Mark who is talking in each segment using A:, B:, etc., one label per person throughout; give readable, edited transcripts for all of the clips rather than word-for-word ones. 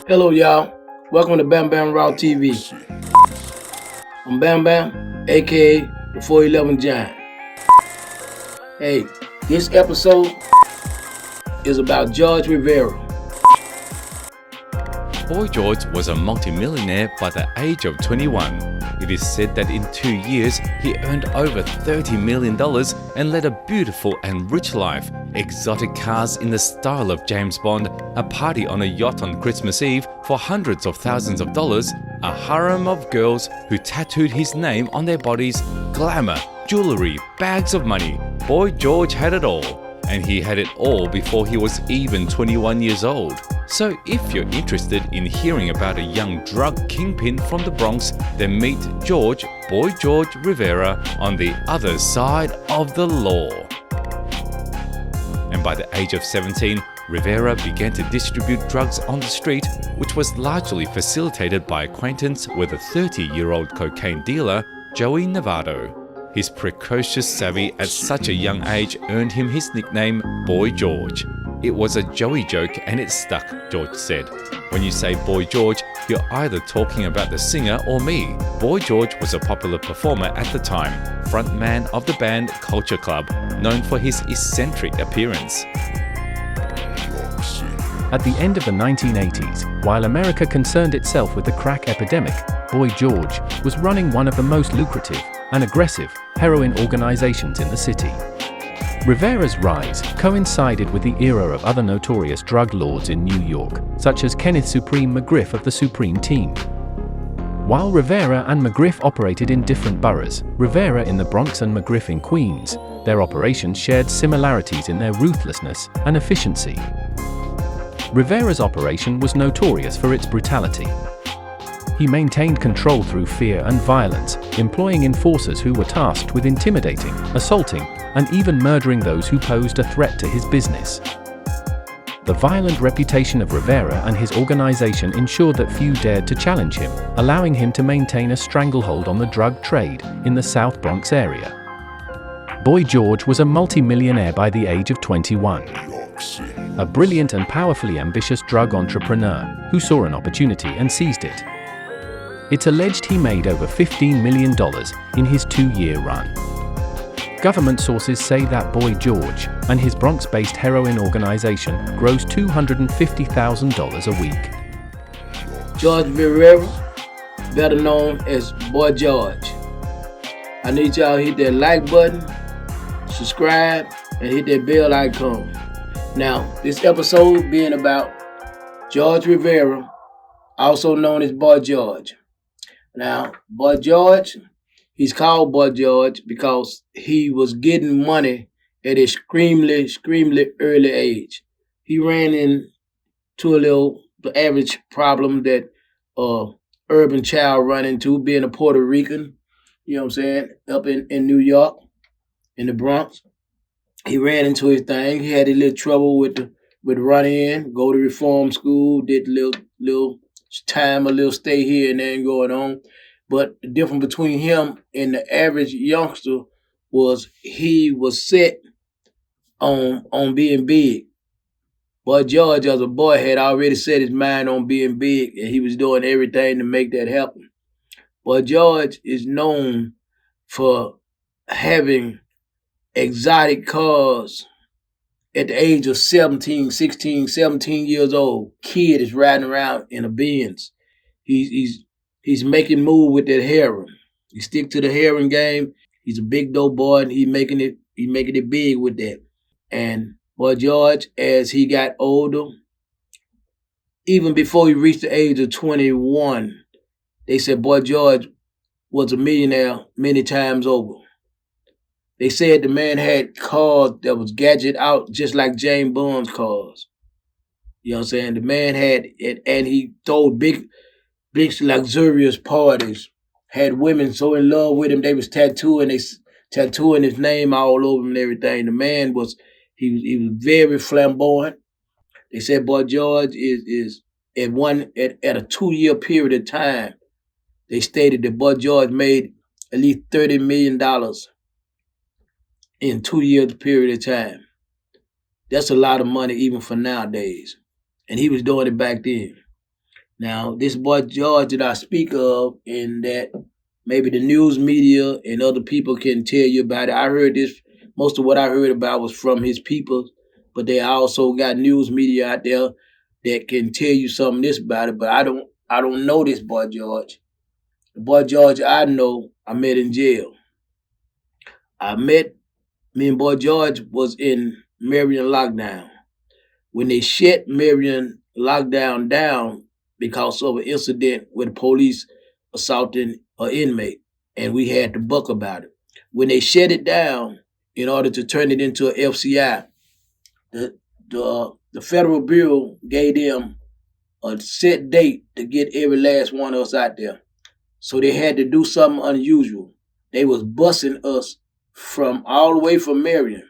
A: Hello, y'all. Welcome to Bam Bam Raw TV. I'm Bam Bam, aka the 411 Giant. Hey, this episode is about George Rivera.
B: Boy George was a multimillionaire by the age of 21. It is said that in 2 years he earned over $30 million and led a beautiful and rich life. Exotic cars in the style of James Bond, a party on a yacht on Christmas Eve for hundreds of thousands of dollars, a harem of girls who tattooed his name on their bodies, glamour, jewelry, bags of money. Boy George had it all. And he had it all before he was even 21 years old. So if you're interested in hearing about a young drug kingpin from the Bronx, then meet Boy George Rivera on the other side of the law. And by the age of 17, Rivera began to distribute drugs on the street, which was largely facilitated by acquaintance with a 30-year-old cocaine dealer, Joey Navarro. His precocious savvy at such a young age earned him his nickname, Boy George. It was a Joey joke and it stuck, George said. When you say Boy George, you're either talking about the singer or me. Boy George was a popular performer at the time, frontman of the band Culture Club, known for his eccentric appearance.
C: At the end of the 1980s, while America concerned itself with the crack epidemic, Boy George was running one of the most lucrative and aggressive heroin organizations in the city. Rivera's rise coincided with the era of other notorious drug lords in New York, such as Kenneth Supreme McGriff of the Supreme Team. While Rivera and McGriff operated in different boroughs, Rivera in the Bronx and McGriff in Queens, their operations shared similarities in their ruthlessness and efficiency. Rivera's operation was notorious for its brutality. He maintained control through fear and violence, employing enforcers who were tasked with intimidating, assaulting, and even murdering those who posed a threat to his business. The violent reputation of Rivera and his organization ensured that few dared to challenge him, allowing him to maintain a stranglehold on the drug trade in the South Bronx area. Boy George was a multi-millionaire by the age of 21. A brilliant and powerfully ambitious drug entrepreneur who saw an opportunity and seized it. It's alleged he made over $15 million in his 2-year run. Government sources say that Boy George and his Bronx-based heroin organization gross $250,000 a week.
A: George Rivera, better known as Boy George. I need y'all to hit that like button, subscribe, and hit that bell icon. Now, this episode being about George Rivera, also known as Boy George. Now, Boy George, he's called Boy George because he was getting money at a extremely early age. He ran into the average problem that urban child run into, being a Puerto Rican, you know what I'm saying, up in New York, in the Bronx. He ran into his thing. He had a little trouble with run-in, go to reform school, did a little time, a little stay here and there going on. But the difference between him and the average youngster was he was set on being big. Boy George, as a boy, had already set his mind on being big, and he was doing everything to make that happen. Boy George is known for having exotic cars at the age of 17 years old. Kid is riding around in a Benz. He's making move with that heroin. He stick to the heroin game. He's a big dope boy, and he's making it big with that. And Boy George, as he got older, even before he reached the age of 21, they said Boy George was a millionaire many times over. They said the man had cars that was gadget out just like James Bond's cars. You know what I'm saying? The man had it, and he told big luxurious parties. Had women so in love with him they was tattooing his name all over him and everything. The man was he was very flamboyant. They said Boy George is at a 2-year period of time. They stated that Boy George made at least $30 million in 2 years period of time. That's a lot of money even for nowadays. And he was doing it back then. Now, this boy George that I speak of, and that maybe the news media and other people can tell you about it. I heard this, most of what I heard about was from his people, but they also got news media out there that can tell you something this about it. But I don't know this boy George. The boy George I know, I met in jail. I met me and boy George was in Marion lockdown. When they shut Marion lockdown down because of an incident with the police assaulting an inmate, and we had to buck about it. When they shut it down in order to turn it into an FCI, the Federal Bureau gave them a set date to get every last one of us out there. So they had to do something unusual. They was busing us from all the way from Marion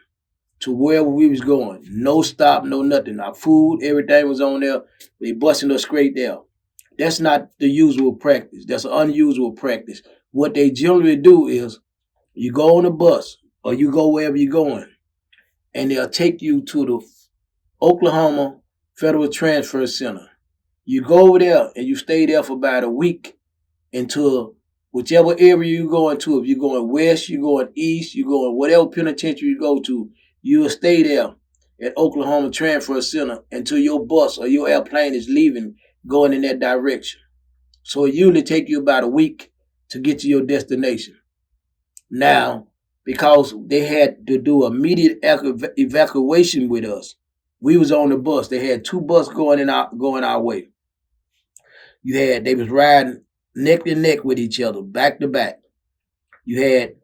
A: to wherever we was going. No stop, no nothing. Our food, everything was on there. They busting us straight there. That's not the usual practice. That's an unusual practice. What they generally do is you go on a bus or you go wherever you're going, and they'll take you to the Oklahoma Federal Transfer Center. You go over there and you stay there for about a week until whichever area you're going to. If you're going west, you're going east, you're going whatever penitentiary you go to, you'll stay there at Oklahoma Transfer Center until your bus or your airplane is leaving, going in that direction. So it usually take you about a week to get to your destination. Now, because they had to do immediate evacuation with us, we was on the bus. They had two buses going our way. They was riding neck to neck with each other, back to back. You had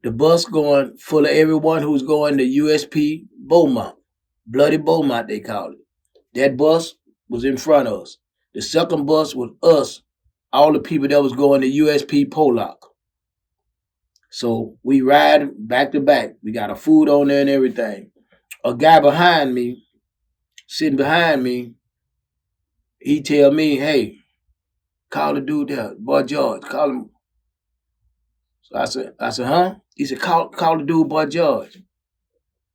A: the bus going full of everyone who was going to USP Beaumont, Bloody Beaumont they called it. That bus was in front of us. The second bus was us, all the people that was going to USP Pollock. So we ride back to back. We got our food on there and everything. A guy behind me, sitting behind me, he tell me, hey, call the dude there, boy George, call him. So I said, huh? He said, call the dude boy George.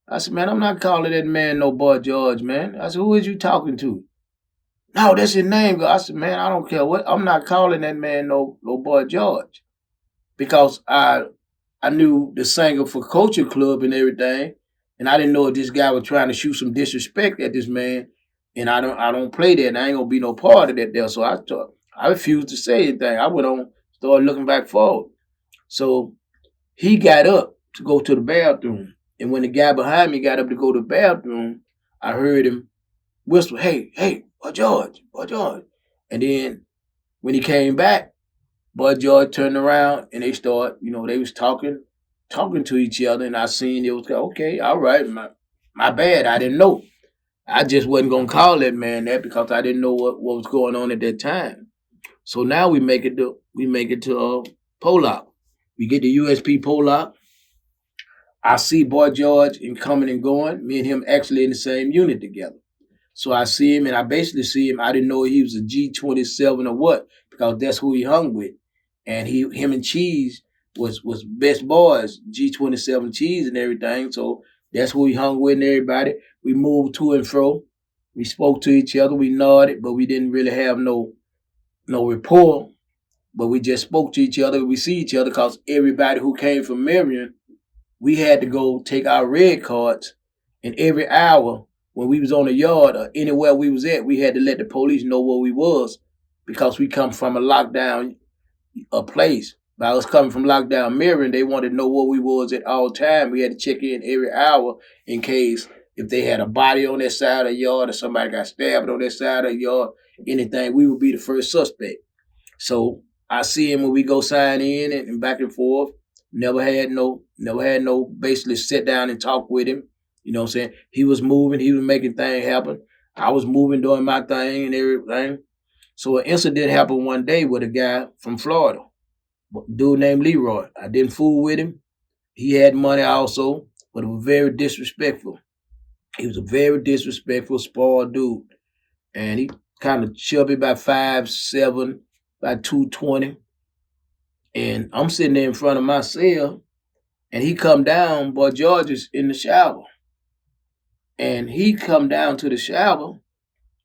A: I said, man, I'm not calling that man no boy George, man. I said, who is you talking to? No, that's his name. I said, man, I don't care what. I'm not calling that man no boy George. Because I knew the singer for Culture Club and everything, and I didn't know if this guy was trying to shoot some disrespect at this man, and I don't play that, and I ain't gonna be no part of that there. So I refused to say anything. I went on, started looking back forward. So he got up to go to the bathroom, and when the guy behind me got up to go to the bathroom, I heard him whisper, hey, boy George. And then when he came back, Bud George turned around and they was talking to each other, and I seen it was okay, all right, my bad, I didn't know. I just wasn't gonna call that man that because I didn't know what was going on at that time. So now we make it to Pollock. We get to USP Pollock. I see Boy George and coming and going. Me and him actually in the same unit together. So I see him, and I basically see him. I didn't know he was a G27 or what, because that's who he hung with. And him and Cheese was best boys, G27 Cheese and everything. So that's who he hung with and everybody. We moved to and fro. We spoke to each other. We nodded, but we didn't really have no rapport. But we just spoke to each other. We see each other because everybody who came from Marion, we had to go take our red cards, and every hour when we was on the yard or anywhere we was at, we had to let the police know where we was because we come from a lockdown place. By us coming from lockdown Marion, they wanted to know where we was at all time. We had to check in every hour in case if they had a body on their side of the yard or somebody got stabbed on their side of the yard, anything, we would be the first suspect. So I see him when we go sign in and back and forth. Never had no basically sit down and talk with him. You know what I'm saying? He was moving, he was making things happen. I was moving, doing my thing and everything. So an incident happened one day with a guy from Florida, a dude named Leroy. I didn't fool with him. He had money also, but it was very disrespectful. He was a very disrespectful, spoiled dude. And he kind of chubby, about 5'7", about 220. And I'm sitting there in front of my cell, and he come down, Boy George is in the shower. And he come down to the shower,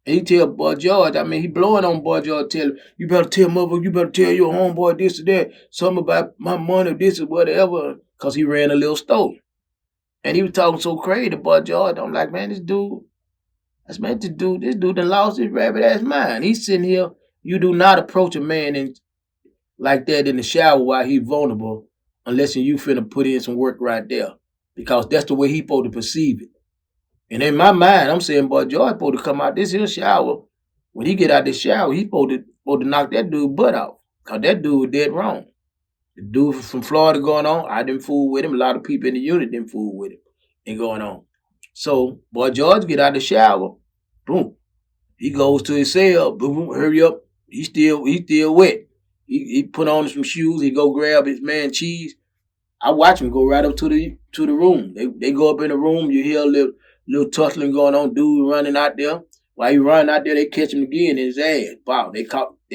A: And he tell Boy George, he blowing on Boy George, tell him, you better tell mother, you better tell your homeboy this or that, something about my money, this or whatever, because he ran a little store. And he was talking so crazy to Boy George. I'm like, man, this dude done lost his rabbit ass mind. He's sitting here. You do not approach a man like that in the shower while he's vulnerable unless you finna put in some work right there. Because that's the way he supposed to perceive it. And in my mind, I'm saying, Boy George supposed to come out this here shower. When he get out this shower, he supposed to knock that dude butt off. Because that dude was dead wrong. The dude from Florida going on, I didn't fool with him. A lot of people in the unit didn't fool with him and going on. So Boy George get out the shower, boom. He goes to his cell, boom, hurry up. He still wet. He put on some shoes, he go grab his man Cheese. I watch him go right up to the room. They go up in the room, you hear a little tussling going on, dude running out there. While he running out there, they catch him again in his ass. Wow, they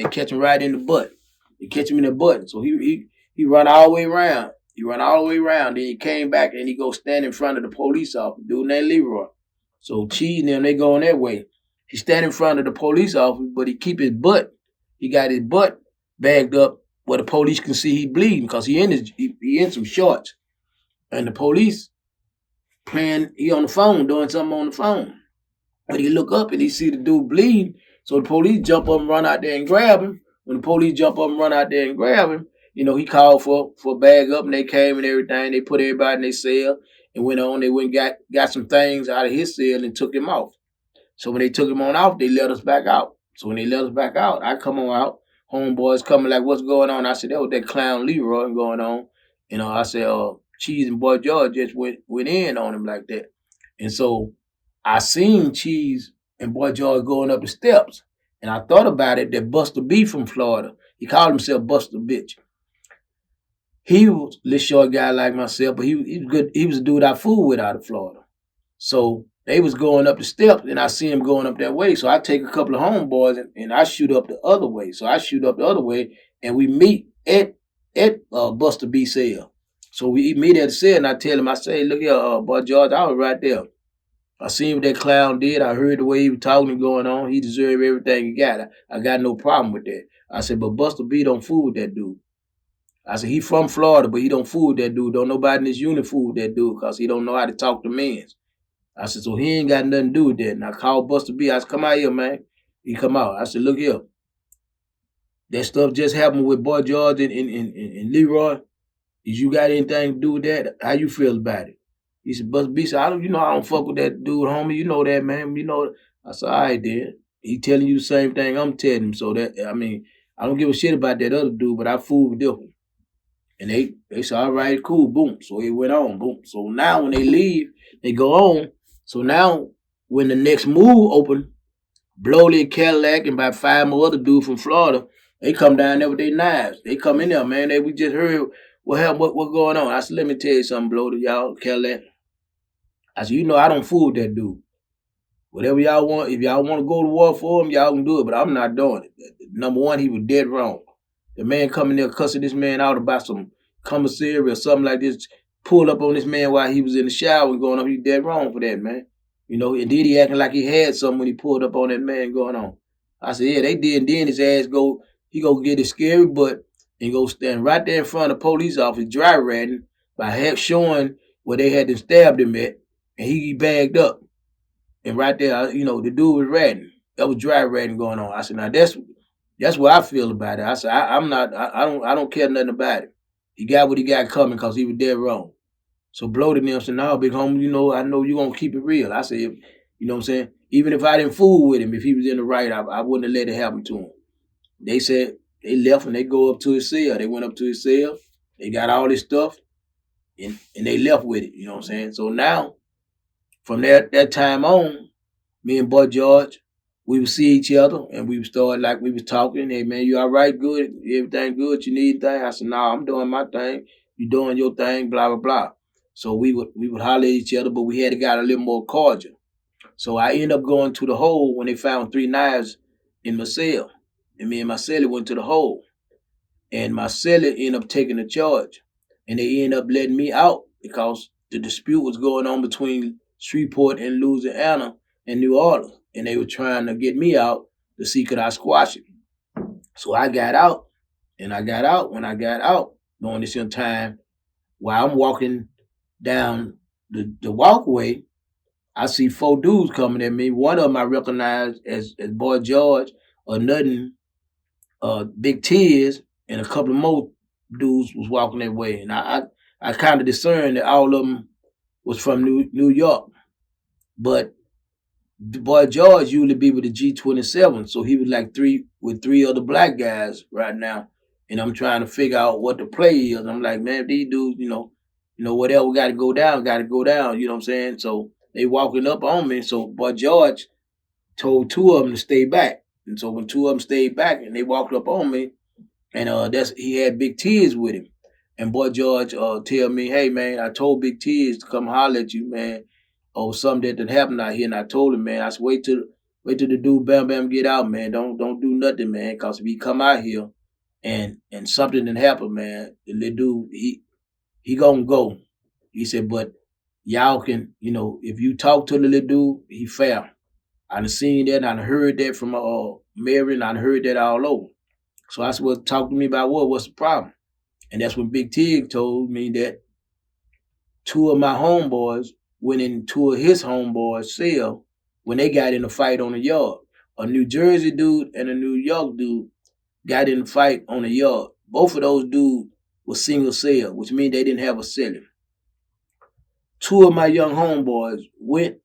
A: catch him right in the butt. They catch him in the butt. So he run all the way around. Then he came back and he go stand in front of the police officer, dude named Leroy. So Cheese and them, they going that way. He stand in front of the police officer, but he keep his butt. He got his butt bagged up where the police can see he bleeding because he in some shorts. And the police he on the phone, doing something on the phone. But he look up and he see the dude bleeding. So the police jump up and run out there and grab him. When the police jump up and run out there and grab him, he called for a bag up and they came and everything. They put everybody in their cell and went on. They went and got some things out of his cell and took him off. So when they took him on off, they let us back out. So when they let us back out, I come on out. Homeboys coming like, what's going on? I said, that was that clown Leroy going on. I said, Cheese and Boy George just went in on him like that. And so I seen Cheese and Boy George going up the steps. And I thought about it that Buster B from Florida, he called himself Buster Bitch. He was a little short guy like myself, but he was good. He was a dude I fooled with out of Florida. So they was going up the steps, and I see him going up that way. So I take a couple of homeboys, and I shoot up the other way. So I shoot up the other way, and we meet at Buster B cell. So we meet at the cell, and I tell him, I say, look here, Boy George, I was right there. I seen what that clown did. I heard the way he was talking and going on. He deserved everything he got. I got no problem with that. I said, but Buster B don't fool with that dude. I said, he from Florida, but he don't fool with that dude. Don't nobody in this unit fool with that dude because he don't know how to talk to men. I said, so he ain't got nothing to do with that. And I called Buster B. I said, come out here, man. He come out. I said, look here. That stuff just happened with Boy George and Leroy. Did you got anything to do with that? How you feel about it? He said, Buster B said, I don't fuck with that dude, homie. You know that, man. I said, all right, then. He telling you the same thing I'm telling him. So that, I don't give a shit about that other dude, but I fool with them. And they said, all right, cool, boom. So it went on, boom. So now when they leave, they go on. So now when the next move open, Blowly, Cadillac, and about 5 more other dudes from Florida, they come down there with their knives. They come in there, man. We just heard what going on. I said, let me tell you something, Blowly, y'all, Cadillac. I said, I don't fool with that dude. Whatever y'all want, if y'all want to go to war for him, y'all can do it, but I'm not doing it. Number one, he was dead wrong. The man coming there cussing this man out about some commissary or something like this, pulled up on this man while he was in the shower and going on. He dead wrong for that, man. And then he acting like he had something when he pulled up on that man going on. I said, yeah, they did. And then his ass he go get his scary butt and go stand right there in front of the police officer, dry ratting by showing where they had to stab him at, and he bagged up. And right there, the dude was ratting. That was dry ratting going on. I said, now that's what I feel about it. I said, I don't care nothing about it. He got what he got coming because he was dead wrong. So Bloated them said, no, big homie, I know you're going to keep it real. I said, you know what I'm saying? Even if I didn't fool with him, if he was in the right, I wouldn't have let it happen to him. They said they left and they go up to his cell. They went up to his cell. They got all this stuff and they left with it. You know what I'm saying? So now, from that time on, me and Boy George, we would see each other and we would start like we was talking. Hey, man, you all right? Good? Everything good? You need anything? I said, no, I'm doing my thing. You doing your thing, blah, blah, blah. So we would holler at each other, but we had to got a little more cordial. So I ended up going to the hole when they found 3 knives in my cell. And me and my cellie went to the hole. And my cellie ended up taking the charge. And they ended up letting me out because the dispute was going on between Shreveport and Louisiana and New Orleans. and they were trying to get me out to see could I squash it. So I got out, and I got out. When I got out during this time, while I'm walking down the walkway, I see 4 dudes coming at me. One of them I recognized as Boy George, or nothing, Big Tears, and a couple of more dudes was walking that way. And I kind of discerned that all of them was from New York. But the Boy George usually be with the G27, so he was like with 3 other black guys right now. And I'm trying to figure out what the play is. I'm like, man, these dudes, whatever got to go down, you know what I'm saying? So they walking up on me. So Boy George told 2 of them to stay back. And so when 2 of them stayed back and they walked up on me, and he had Big Tears with him. And Boy George tell me, hey man, I told Big Tears to come holler at you, man, or something that happened out here. And I told him, man, I said, wait till the dude Bamm get out, man. Don't do nothing, man. Cause if he come out here and something didn't happen, man, the little dude, he gonna go. He said, but y'all can, if you talk to the little dude, he fair. I done seen that, and I done heard that from Mary, and I done heard that all over. So I said, well, talk to me about what's the problem? And that's when Big Tig told me that 2 of my homeboys went in 2 of his homeboys' cell when they got in a fight on the yard. A New Jersey dude and a New York dude got in a fight on the yard. Both of those dudes were single cell, which means they didn't have a ceiling. 2 of my young homeboys went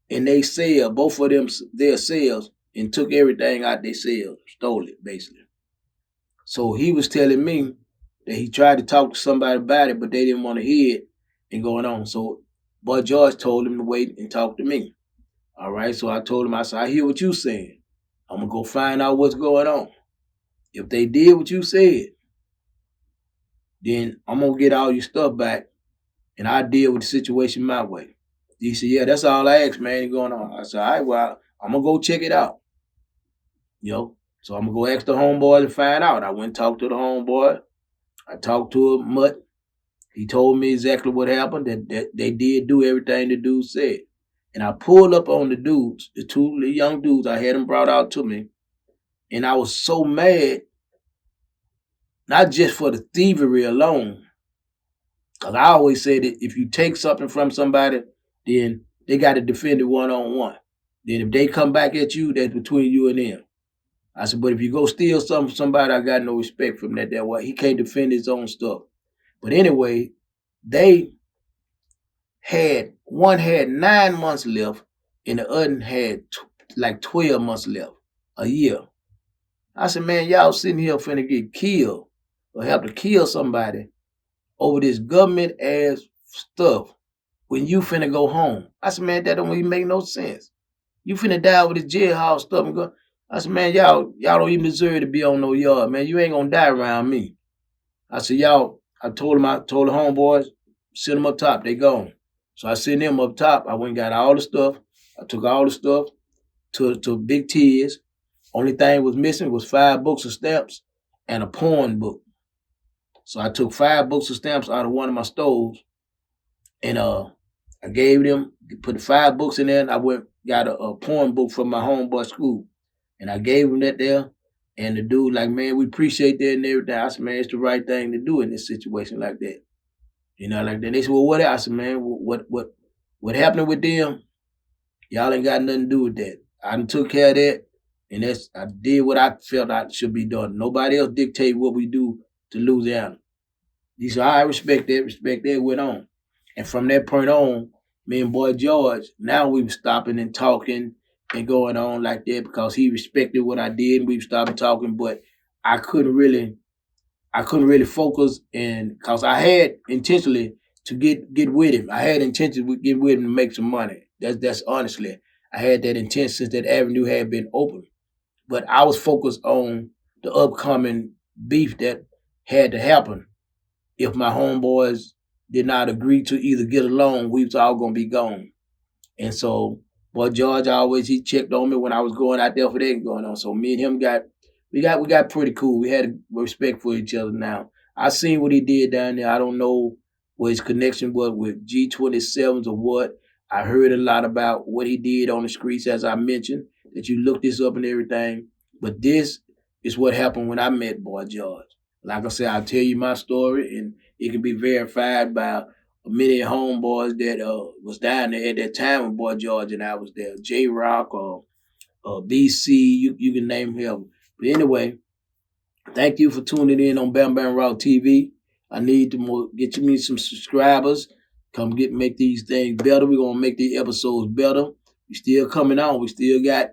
A: in they cell, both of them their cells, and took everything out their cells, stole it basically. So he was telling me that he tried to talk to somebody about it, but they didn't want to hear it and going on. So Boy George told him to wait and talk to me. All right, so I told him, I said, I hear what you saying. I'm going to go find out what's going on. If they did what you said, then I'm going to get all your stuff back, and I deal with the situation my way. He said, yeah, that's all I asked, man, going on. I said, all right, well, I'm going to go check it out. So I'm going to go ask the homeboy and find out. I went and talked to the homeboy. I talked to him, Mutt. He told me exactly what happened, that they did do everything the dude said. And I pulled up on the dudes, the 2 young dudes. I had them brought out to me. And I was so mad, not just for the thievery alone, because I always say that if you take something from somebody, then they got to defend it one-on-one. Then if they come back at you, that's between you and them. I said, but if you go steal something from somebody, I got no respect from that way. He can't defend his own stuff. But anyway, one had 9 months left, and the other had like 12 months left, a year. I said, man, y'all sitting here finna get killed or have to kill somebody over this government ass stuff when you finna go home. I said, man, that don't even make no sense. You finna die with this jailhouse stuff and go. I said, man, y'all don't even deserve to be on no yard, man. You ain't gonna die around me. I said, I told the homeboys, send them up top, they gone. So I sent them up top. I went and got all the stuff. I took all the stuff to Big T's. Only thing was missing was 5 books of stamps and a porn book. So I took 5 books of stamps out of one of my stoves, and I gave them, put the 5 books in there, and I went got a porn book from my homeboy school. And I gave him that there, and the dude like, man, we appreciate that and everything. I said, man, it's the right thing to do in this situation like that. Like that. They said, well, what? I said, man, what happened with them? Y'all ain't got nothing to do with that. I done took care of that, and I did what I felt I should be done. Nobody else dictate what we do to Louisiana. He said, I respect that, went on. And from that point on, me and Boy George, now we were stopping and talking and going on like that because he respected what I did, and we stopped talking, but I couldn't really focus, and because I had intentionally to get with him. I had intention to get with him to make some money. That's honestly, I had that intent since that avenue had been open. But I was focused on the upcoming beef that had to happen. If my homeboys did not agree to either get along, we was all gonna be gone. And so Boy George he checked on me when I was going out there for that going on. So me and him we got pretty cool. We had respect for each other now. I seen what he did down there. I don't know what his connection was with G27s or what. I heard a lot about what he did on the streets, as I mentioned. that you look this up and everything. But this is what happened when I met Boy George. Like I said, I'll tell you my story, and it can be verified by many homeboys that was down there at that time when Boy George and I was there. J Rock or BC, you can name him. But anyway, thank you for tuning in on Bam Bam Rock TV. I need to get me some subscribers. Come make these things better. We're gonna make these episodes better. We still coming on. We still got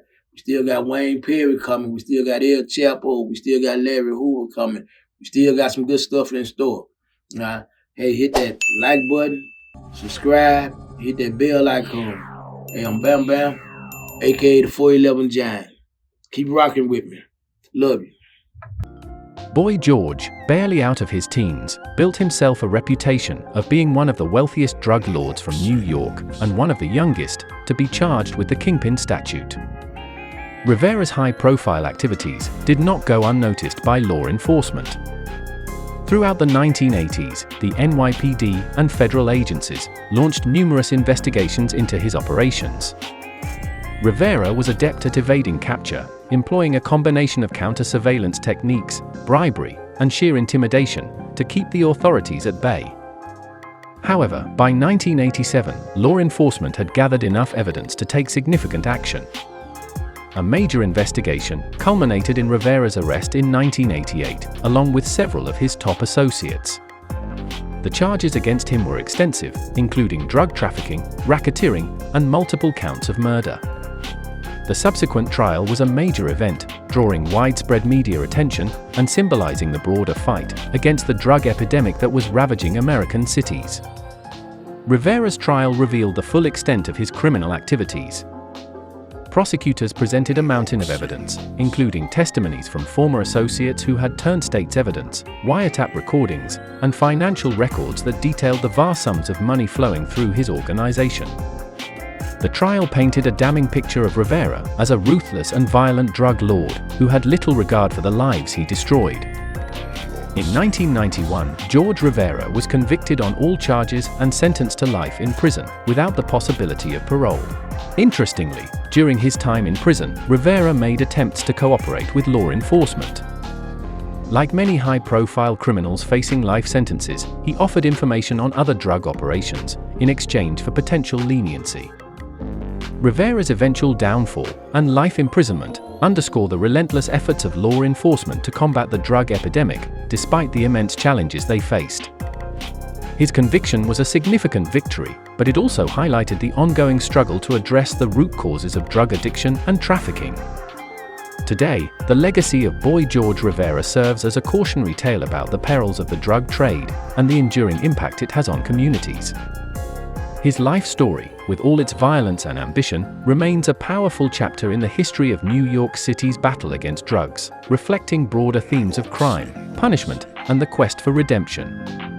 A: Wayne Perry coming. We still got El Chapo. We still got Larry Hoover coming. We still got some good stuff in store. Hey, hit that like button, subscribe, hit that bell icon. Hey, I'm Bam Bam, aka the 411 Giant. Keep rocking with me. Love you.
C: Boy George, barely out of his teens, built himself a reputation of being one of the wealthiest drug lords from New York and one of the youngest to be charged with the kingpin statute. Rivera's high-profile activities did not go unnoticed by law enforcement. Throughout the 1980s, the NYPD and federal agencies launched numerous investigations into his operations. Rivera was adept at evading capture, employing a combination of counter-surveillance techniques, bribery, and sheer intimidation to keep the authorities at bay. However, by 1987, law enforcement had gathered enough evidence to take significant action. A major investigation culminated in Rivera's arrest in 1988, along with several of his top associates. The charges against him were extensive, including drug trafficking, racketeering, and multiple counts of murder. The subsequent trial was a major event, drawing widespread media attention and symbolizing the broader fight against the drug epidemic that was ravaging American cities. Rivera's trial revealed the full extent of his criminal activities. Prosecutors presented a mountain of evidence, including testimonies from former associates who had turned state's evidence, wiretap recordings, and financial records that detailed the vast sums of money flowing through his organization. The trial painted a damning picture of Rivera as a ruthless and violent drug lord who had little regard for the lives he destroyed. In 1991, George Rivera was convicted on all charges and sentenced to life in prison, without the possibility of parole. Interestingly, during his time in prison, Rivera made attempts to cooperate with law enforcement. Like many high-profile criminals facing life sentences, he offered information on other drug operations in exchange for potential leniency. Rivera's eventual downfall and life imprisonment underscore the relentless efforts of law enforcement to combat the drug epidemic, despite the immense challenges they faced. His conviction was a significant victory, but it also highlighted the ongoing struggle to address the root causes of drug addiction and trafficking. Today, the legacy of Boy George Rivera serves as a cautionary tale about the perils of the drug trade and the enduring impact it has on communities. His life story, with all its violence and ambition, remains a powerful chapter in the history of New York City's battle against drugs, reflecting broader themes of crime, punishment, and the quest for redemption.